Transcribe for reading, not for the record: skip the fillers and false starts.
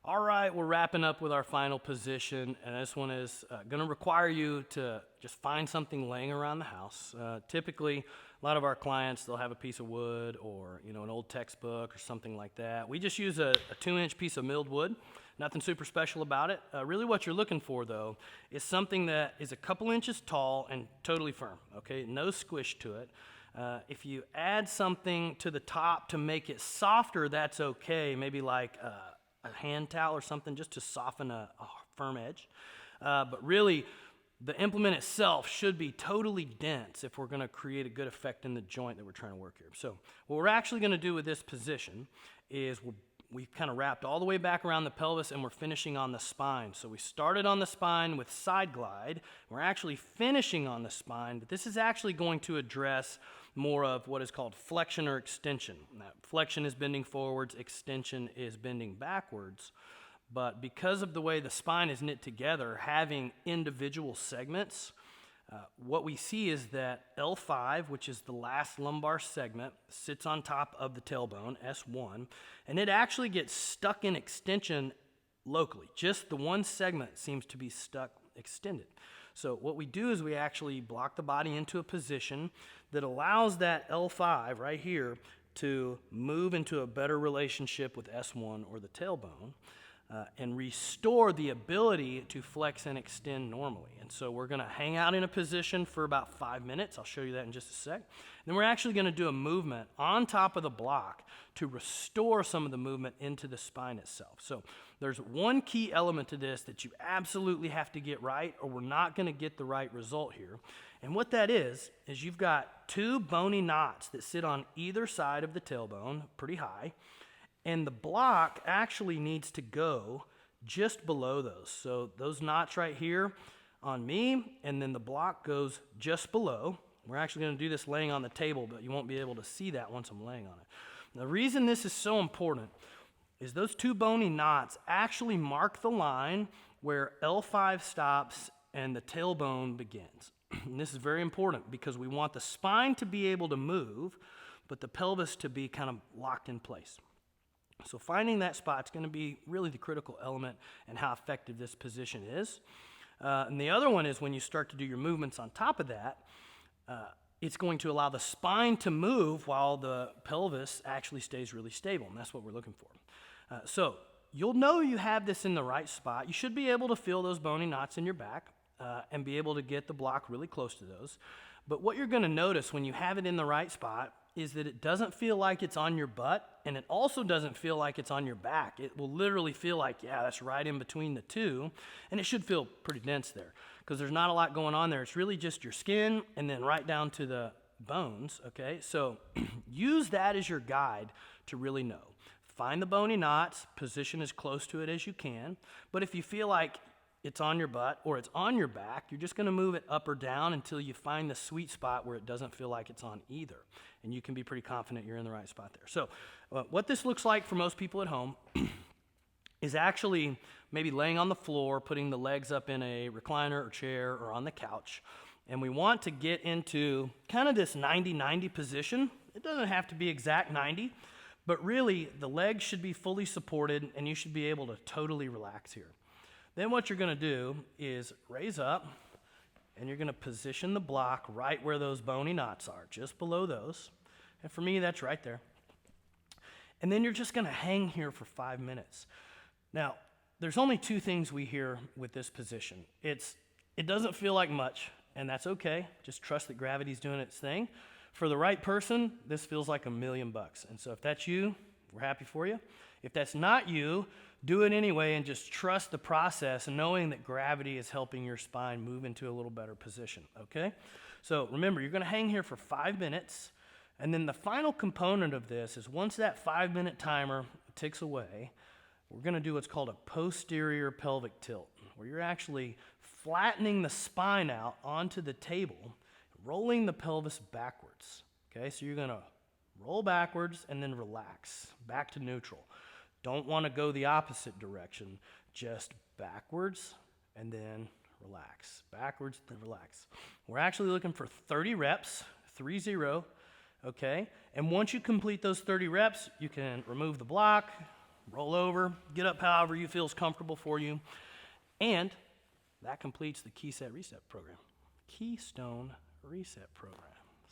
All right, we're wrapping up with our final position, and this one is going to require you to just find something laying around the house. Typically, a lot of our clients, they'll have a piece of wood or an old textbook or something like that. We just use a 2-inch piece of milled wood. Nothing super special about it. Really what you're looking for, though, is something that is a couple inches tall and totally firm, okay? No squish to it. If you add something to the top to make it softer, that's okay. Maybe like a hand towel or something just to soften a firm edge. But really, the implement itself should be totally dense if we're going to create a good effect in the joint that we're trying to work here. So what we're actually going to do with this position is we've kind of wrapped all the way back around the pelvis and we're finishing on the spine. So we started on the spine with side glide. We're actually finishing on the spine, but this is actually going to address more of what is called flexion or extension. Now, flexion is bending forwards, extension is bending backwards. But because of the way the spine is knit together, having individual segments, what we see is that L5, which is the last lumbar segment, sits on top of the tailbone, S1, and it actually gets stuck in extension locally. Just the one segment seems to be stuck extended. So what we do is we actually block the body into a position that allows that L5 right here to move into a better relationship with S1 or the tailbone. And restore the ability to flex and extend normally. And so we're going to hang out in a position for about 5 minutes. I'll show you that in just a sec. Then we're actually going to do a movement on top of the block to restore some of the movement into the spine itself. So there's one key element to this that you absolutely have to get right, or we're not going to get the right result here. And what that is you've got 2 bony knots that sit on either side of the tailbone, pretty high. And the block actually needs to go just below those. So those knots right here on me, and then the block goes just below. We're actually going to do this laying on the table, but you won't be able to see that once I'm laying on it. The reason this is so important is those 2 bony knots actually mark the line where L5 stops and the tailbone begins. And this is very important because we want the spine to be able to move, but the pelvis to be kind of locked in place. So finding that spot is going to be really the critical element in how effective this position is. And the other one is when you start to do your movements on top of that, it's going to allow the spine to move while the pelvis actually stays really stable, and that's what we're looking for. So you'll know you have this in the right spot. You should be able to feel those bony knots in your back and be able to get the block really close to those. But what you're going to notice when you have it in the right spot is that it doesn't feel like it's on your butt, and it also doesn't feel like it's on your back. It will literally feel like, yeah, that's right in between the two, and it should feel pretty dense there because there's not a lot going on there. It's really just your skin and then right down to the bones, okay? So use that as your guide to really know. Find the bony knots, position as close to it as you can, but if you feel like it's on your butt or it's on your back, you're just going to move it up or down until you find the sweet spot where it doesn't feel like it's on either. And you can be pretty confident you're in the right spot there. So what this looks like for most people at home is actually maybe laying on the floor, putting the legs up in a recliner or chair or on the couch. And we want to get into kind of this 90-90 position. It doesn't have to be exact 90, but really the legs should be fully supported and you should be able to totally relax here. Then what you're going to do is raise up, and you're going to position the block right where those bony knots are, just below those. And for me, that's right there. And then you're just going to hang here for 5 minutes. Now, there's only 2 things we hear with this position. It doesn't feel like much, and that's okay. Just trust that gravity's doing its thing. For the right person, this feels like $1,000,000. And so if that's you, we're happy for you. If that's not you, do it anyway and just trust the process, knowing that gravity is helping your spine move into a little better position, okay? So remember, you're going to hang here for 5 minutes, and then the final component of this is once that 5-minute timer ticks away, we're going to do what's called a posterior pelvic tilt, where you're actually flattening the spine out onto the table, rolling the pelvis backwards, okay? So you're going to roll backwards and then relax, back to neutral. Don't want to go the opposite direction, just backwards and then relax, backwards, then relax. We're actually looking for 30 reps, 30, okay? And once you complete those 30 reps, you can remove the block, roll over, get up however you feel is comfortable for you. And that completes the Keystone Reset program. Keystone Reset program.